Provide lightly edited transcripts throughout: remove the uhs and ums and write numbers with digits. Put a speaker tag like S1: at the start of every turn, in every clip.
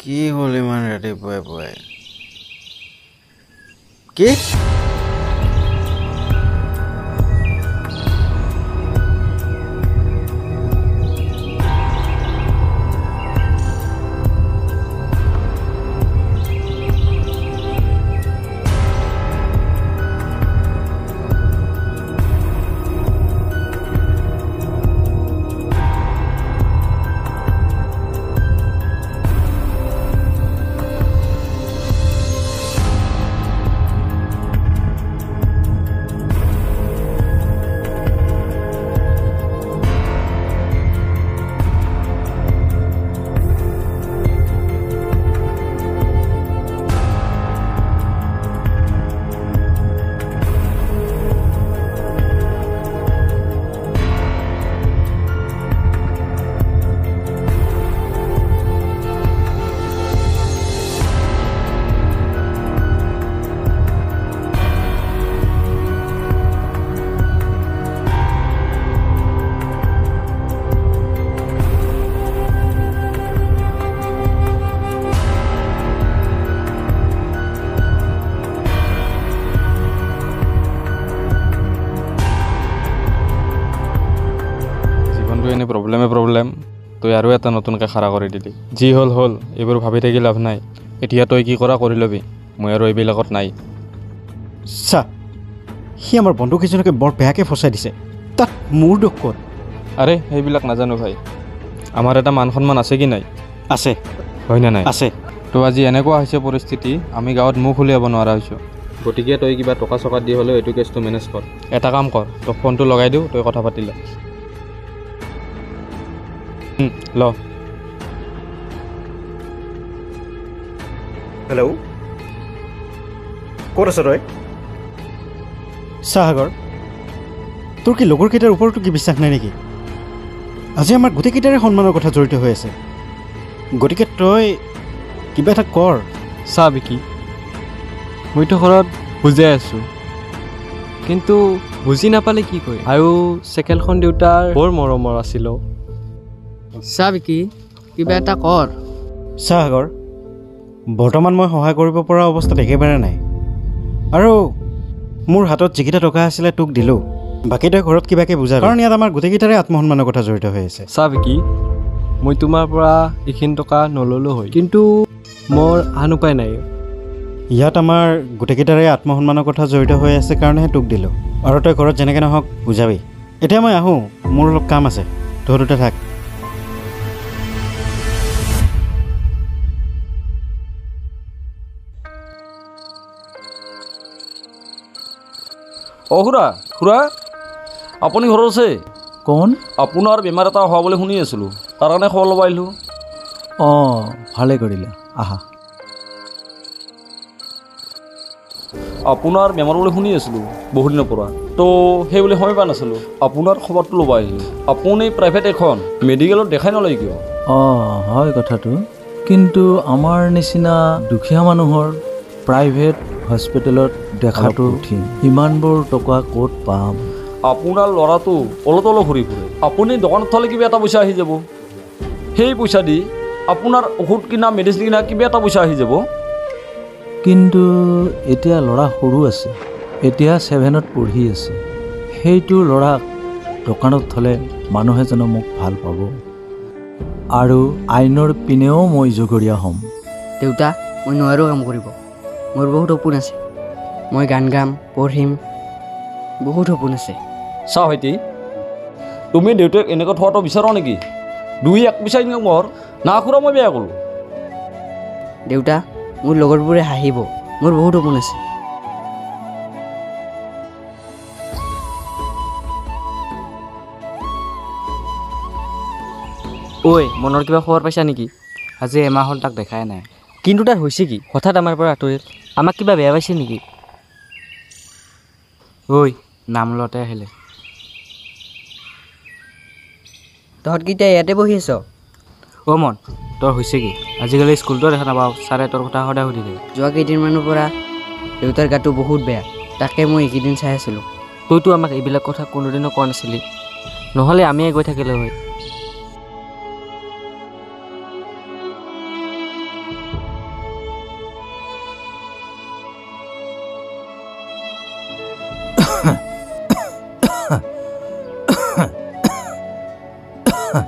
S1: কি হ'ল ইমান ৰাতিপুৱাই পুৱাই কি
S2: এনে প্ৰব্লেম তই আৰু এটা নতুনকৈ খাৰা কৰি দিলি যি হ'ল এইবোৰ ভাবি থাকি লাভ নাই এতিয়া তই কি কৰা কৰি ল'বি মই আৰু এইবিলাকত নাই
S3: চা সি আমাৰ বন্ধুকেইজনকে বৰ বেয়াকৈ ফচাই দিছে তাত মোৰ দুখ ক'ত
S2: আৰে সেইবিলাক নাজানো ভাই আমাৰ এটা মান সন্মান আছে কি নাই
S3: আছে
S2: হয়নে নাই
S3: আছে
S2: তো আজি এনেকুৱা হৈছে পৰিস্থিতি আমি গাঁৱত মুখ উলিয়াব নোৱাৰা হৈছোঁ গতিকে তই কিবা টকা চকা দি হ'লেও এইটো কেছটো মেনেজ কৰ এটা কাম কৰ তই ফোনটো লগাই দিওঁ তই কথা পাতি ল ল
S3: হেল্ল' ক'ত আছ তই সাগৰ তোৰ কি লগৰকেইটাৰ ওপৰতো কি বিশ্বাস নাই নেকি আজি আমাৰ গোটেইকেইটাৰে সন্মানৰ কথা জড়িত হৈ আছে গতিকে তই কিবা এটা কৰ
S4: চা বিকি মইতো ঘৰত বুজাই আছোঁ কিন্তু বুজি নাপালে কি কৰিম আৰু চাইকেলখন দেউতাৰ বৰ মৰমৰ আছিল
S5: চা বিকি কিবা এটা কৰ
S3: সাগৰ বৰ্তমান মই সহায় কৰিব পৰা অৱস্থাত একেবাৰে নাই আৰু মোৰ হাতত যিকেইটা টকা আছিলে তোক দিলোঁ বাকী তই ঘৰত কিবাকৈ বুজা কাৰণ ইয়াত আমাৰ গোটেইকেইটাৰে আত্মসন্মানৰ কথা জড়িত হৈ আছে
S4: চা বিকি মই তোমাৰ পৰা এইখিনি টকা নল'লোঁ হয় কিন্তু মোৰ আন উপায় নাই
S3: ইয়াত আমাৰ গোটেইকেইটাৰে আত্মসন্মানৰ কথা জড়িত হৈ আছে কাৰণেহে তোক দিলোঁ আৰু তই ঘৰত যেনেকৈ নহওক বুজাবি এতিয়া মই আহোঁ মোৰ অলপ কাম আছে তহঁততে থাক
S6: অঁ খুৰা আপুনি ঘৰত আছে
S7: কোন
S6: আপোনাৰ বেমাৰ এটা হোৱা বুলি শুনি আছিলোঁ তাৰ কাৰণে খবৰ ল'ব আহিলোঁ
S7: অঁ ভালে কৰিলে আহা
S6: আপোনাৰ বেমাৰ বুলি শুনি আছিলোঁ বহুত দিনৰ পৰা তো সেই বুলি সময় পোৱা নাছিলোঁ আপোনাৰ খবৰটো ল'ব আহিলোঁ আপুনি প্ৰাইভেট এখন মেডিকেলত দেখাই নলয় কিয়
S7: অঁ হয় কথাটো কিন্তু আমাৰ নিচিনা দুখীয়া মানুহৰ প্ৰাইভেট হস্পিটেলত দেখাটো কঠিন ইমানবোৰ টকা ক'ত পাম
S6: আপোনাৰ ল'ৰাটো অলপ ঘূৰি ফুৰে আপুনি দোকানত থ'লে কিবা এটা পইচা আহি যাব সেই পইচা দি আপোনাৰ ঔষধ কিনা মেডিচিন কিনা কিবা এটা পইচা আহি যাব
S7: কিন্তু এতিয়া ল'ৰা সৰু আছে এতিয়া 7ত পঢ়ি আছে সেইটো ল'ৰাক দোকানত থ'লে মানুহে জানো মোক ভাল পাব আৰু আইনৰ পিনেও মই জগৰীয়া হ'ম
S5: দেউতা মই নোৱাৰোঁ কাম কৰিব মোৰ বহুত সপোন আছে মই গান গাম পঢ়িম বহুত সপোন আছে
S6: চা ভাইটি তুমি দেউতাক এনেকৈ থোৱাটো বিচাৰা নেকি 2-1 পইচা ইনকাম কৰ না খুৰা মই বেয়া ক'লোঁ
S5: দেউতা মোৰ লগৰবোৰে হাঁহিব মোৰ বহুত সপোন আছে
S8: ঐ মনৰ কিবা খবৰ পাইছা নেকি আজি এমাহ হ'ল তাক দেখাই নাই
S5: কিন্তু তাৰ হৈছে কি
S8: হঠাৎ আমাৰ পৰা আঁতৰিল আমাক কিবা বেয়া পাইছে নেকি ঐ নাম লওঁতে আহিলে
S5: তহঁতকেইটা ইয়াতে বহি আছ
S8: অ' মন তোৰ হৈছে কি আজিকালি স্কুলতো দেখা নাপাওঁ ছাৰে তোৰ কথা সদায় সুধি থাকে
S5: যোৱা কেইদিনমানৰ পৰা দেউতাৰ গাটো বহুত বেয়া তাকে মই এইকেইদিন চাই আছিলোঁ
S8: তইতো আমাক এইবিলাক কথা কোনোদিনো কোৱা নাছিলি নহ'লে আমিয়ে গৈ থাকিলে হয়
S7: অঁ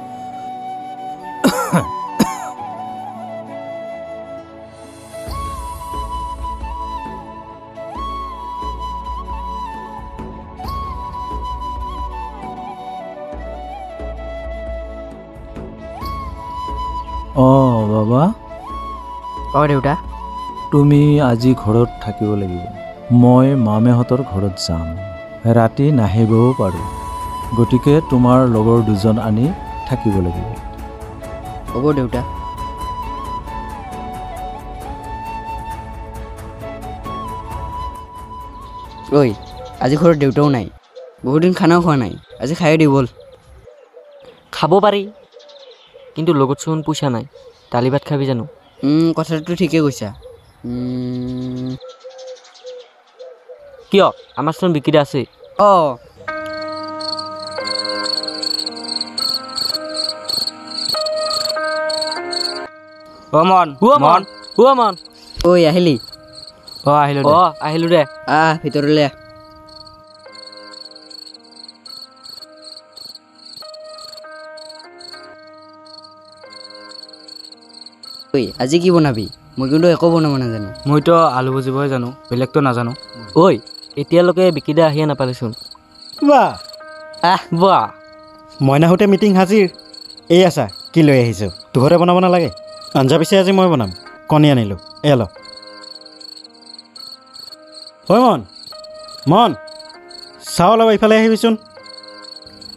S7: বাবা,
S5: অঁ দেউতা।
S7: তুমি আজি ঘৰত থাকিব লাগিব। মই মামেহঁতৰ ঘৰত যাম। ৰাতি নাহিবও পাৰোঁ, গতিকে তোমাৰ লগৰ দুজন আনি থাকিব লাগিব।
S5: হ'ব দেউতা। ঐ আজি ঘৰত দেউতাও নাই, বহুত দিন খানাও খোৱা নাই, আজি খাই দিওঁ ব'ল।
S8: খাব পাৰি, কিন্তু লগত চোন পইচা নাই। দালি ভাত খাবি জানো?
S5: কথাটো ঠিকেই কৈছা।
S8: কিয়? আমাৰ চোন বিক্ৰীটা আছে।
S5: অঁ
S8: মন
S5: ঐ আহিলি?
S8: আহিলো দে।
S5: ভিতৰলৈ আহ। ঐ আজি কি বনাবি? মই কিন্তু একো বনাব নাজানো।
S8: মইতো আলু ভাজিবহে জানো, বেলেগতো নাজানো। ঐ এতিয়ালৈকে বিক্ৰীটা আহিয়ে নাপালেচোন।
S3: বাহ, মইনাহঁতে মিটিং হাজিৰ। এই আছা, কি লৈ আহিছোঁ? তোহতে বনাব নালাগে। আঞ্জা পিছে আজি মই বনাম। কণী আনিলোঁ, এয়া ল। ঐ মন চাওঁ অলপ এইফালে আহিবিচোন।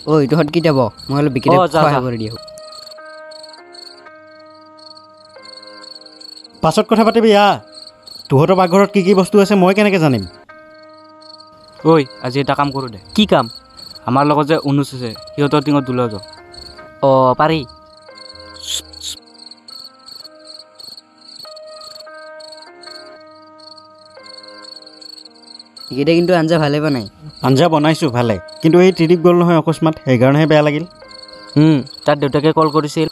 S5: ঐ তহঁত কি যাব? মই অলপ বিক্ৰী সহায় কৰি দিওঁ।
S3: পাছত কথা পাতিবি আহ। তোহঁতৰ পাকঘৰত কি কি বস্তু আছে মই কেনেকৈ জানিম?
S8: ঐ আজি এটা কাম কৰোঁ দে। কি কাম? আমাৰ লগত যে অনুজ আছে, সিহঁতৰ টিঙত দোলা যাওঁ। অঁ পাৰি।
S5: এইকেইটা কিন্তু আঞ্জা ভালে বনাই।
S3: আঞ্জা বনাইছোঁ ভালে, কিন্তু এই ত্ৰিদীপ গ'ল নহয় অকস্মাত, সেইকাৰণেহে বেয়া লাগিল।
S8: তাৰ দেউতাকে কল কৰিছিল,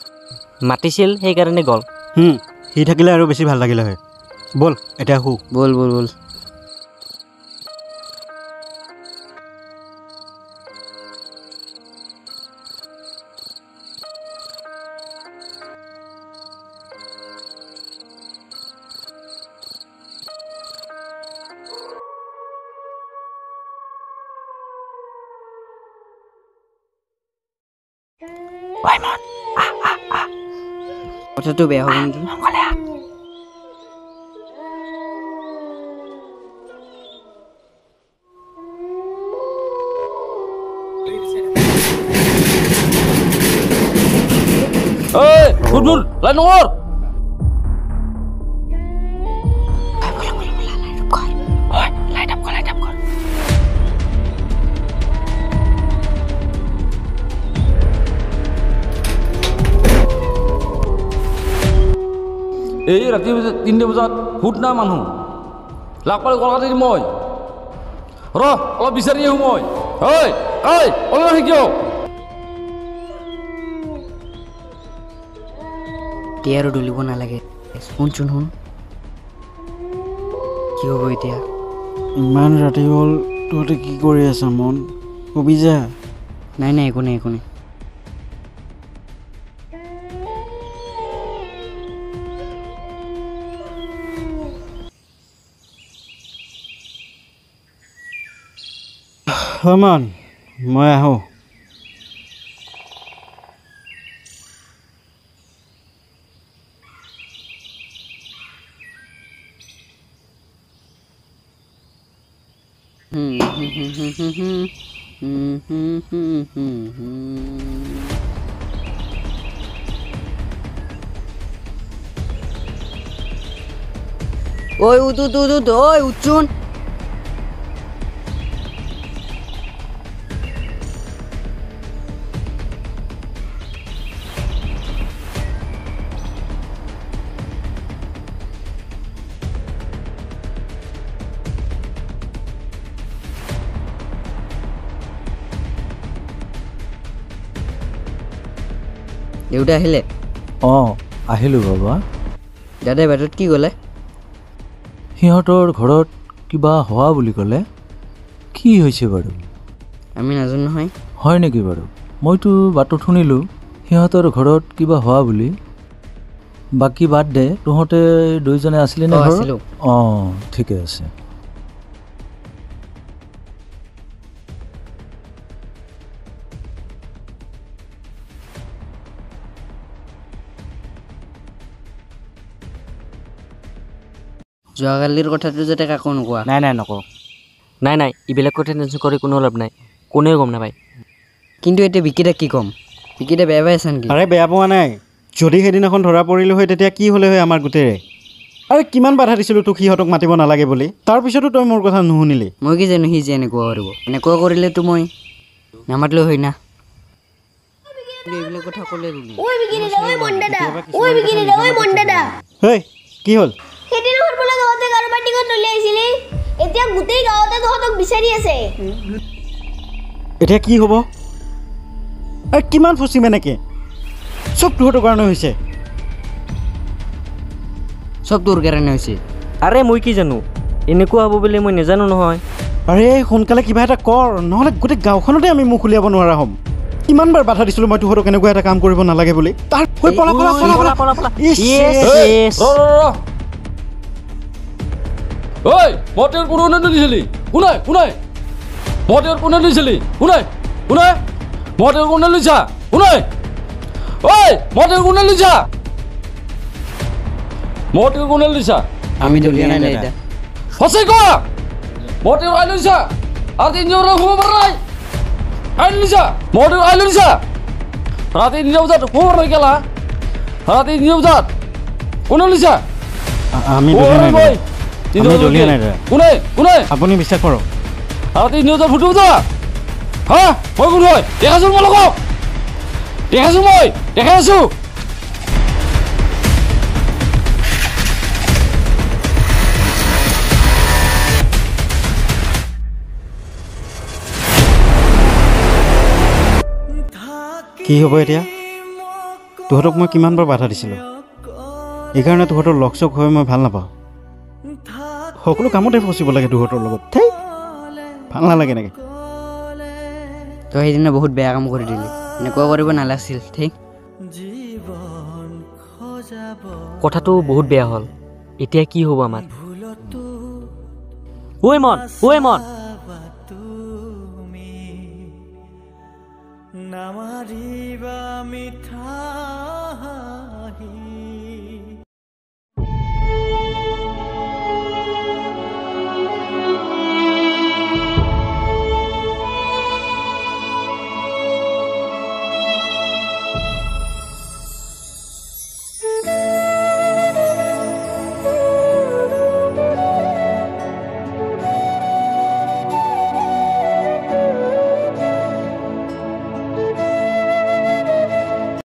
S8: মাতিছিল, সেইকাৰণে গ'ল।
S3: সি থাকিলে আৰু বেছি ভাল লাগিলে হয়। ব'ল এতিয়া শু।
S5: ব'ল ব'ল ব'ল। কথাটো বেয়া হ'ব নেকি?
S6: লাইন নগৰ। এই ৰাতি 3 বজাত সুত না মানুহ লাগ পালে কলকাতা দিম মই। অলপ বিচাৰি আহোঁ মই। অলপ শিকিও।
S5: এতিয়া আৰু দলিব নালাগে। শুনচোন শুন, কি হ'ব এতিয়া?
S1: ইমান ৰাতি হ'ল, তহঁতে কি কৰি আছা মন? কবি যা।
S5: নাই একো নাই একো নাই।
S3: মন মই আহোঁ।
S5: ঐ উঠচোন। দেউতা আহিলে?
S7: অঁ আহিলোঁ বাবা।
S5: দাদাই বাটত কি ক'লে?
S7: সিহঁতৰ ঘৰত কিবা হোৱা বুলি ক'লে। কি হৈছে বাৰু?
S5: আমি নাজানো নহয়।
S7: হয় নেকি বাৰু? মইতো বাটত শুনিলোঁ সিহঁতৰ ঘৰত কিবা হোৱা বুলি বাকী বাদ দে তহঁতে দুইজনে আছিলি নে
S5: অঁ,
S7: ঘৰত?
S5: আছিলোঁ।
S7: অঁ ঠিকে আছে
S5: যোৱাকালিৰ কথাটো যাতে কাকো নোকোৱা।
S8: নাই নাই নকওঁ। নাই নাই এইবিলাক কথা টেনশ্যন কৰি কোনো লাভ নাই, কোনেও গম নাপায়।
S5: কিন্তু এতিয়া বিকিতাক কি ক'ম? বিকিতা বেয়া পাই আছে নেকি?
S3: আৰে বেয়া পোৱা নাই, যদি সেইদিনাখন ধৰা পৰিলোঁ হয় তেতিয়া কি হ'লে হয় আমাৰ গোটেৰে। আৰে কিমান বাধা দিছিলোঁ তোক সিহঁতক মাতিব নালাগে বুলি, তাৰপিছতো তই মোৰ কথা নুশুনিলি।
S5: মই কি জানো সি যে এনেকুৱা কৰিব। এনেকুৱা কৰিলেতো মই নামাতিলেও হয় না। কিন্তু এইবিলাক কথা ক'লে ৰুলি।
S3: হেই কি হ'ল?
S9: সেইদিনাখন বোলে তহঁতে কাৰোবাৰ টিকট উলিয়াইছিলি, এতিয়া গোটেই গাঁৱতে তহঁতক বিচাৰি আছে।
S3: এতিয়া কি হ'ব? আৰে কিমান ফচিম এনেকৈ? চব তোহঁতৰ কাৰণে হৈছে।
S5: চব তোৰ কাৰণে হৈছে।
S8: আৰে মই কি জানো, এনেকুৱা হ'ব বুলি মই নাজানো নহয়।
S3: আৰে সোনকালে কিবা এটা কৰ, নহ'লে গোটেই গাঁওখনতে আমি মুখ উলিয়াব নোৱাৰা হ'ম। কিমানবাৰ বাধা দিছিলোঁ মই তোহঁতক এনেকুৱা এটা কাম কৰিব নালাগে বুলি। তাৰ হৈ পলা পলা পলা পলা পলা পলা।
S6: ঐ মই তেওঁৰ কোনে দিছিলি? কোনে কোনে? মই তেওঁৰ কোনে দিছিলি? কোনে কোনে? মই তেওঁৰ কোনে লৈছা? কোনে? ঐ মই তেওঁৰ কোনে লৈছা? মই তেওঁৰ কোনে লৈছা?
S5: আমি দলিয়া নাই এতিয়া।
S6: সঁচাই কোৱা, মই তেওঁৰ আই লৈছা আৰু তিনিজন শুব পৰা নাই। আই লৈছা, মই তেওঁৰ আই লৈছা। ৰাতি 3 বজাত শুব পৰা নাই কেলা? ৰাতি 3 বজাত কোনে লৈছা?
S3: আমি দলিয়া নাই দাদা। আমি দলিয়া নাই দাদা।
S6: কোনে কোনে?
S3: আপুনি বিশ্বাস কৰক।
S6: ৰাতি 3 বজাত ফুটো বজা হা? মই কোন হয়? দেখাইছোঁ মই লগক, দেখাইছোঁ মই, দেখাই আছোঁ।
S3: কি হ'ব এতিয়া? তোহঁতক মই কিমানবাৰ বাধা দিছিলোঁ, এইকাৰণে তোহঁতৰ লগ চগ হৈ মই ভাল নাপাওঁ। সকলো কামতে ফচিব লাগে তোহঁতৰ লগত। থেই ভাল নালাগে এনেকৈ।
S5: তই সেইদিনা বহুত বেয়া কাম কৰি দিলি, এনেকুৱা কৰিব নালাগিছিল। ঠিক
S8: কথাটো বহুত বেয়া হ'ল, এতিয়া কি হ'ব আমাৰ? ঐ মন, ঐ মন,
S10: নামাৰিবা মিঠা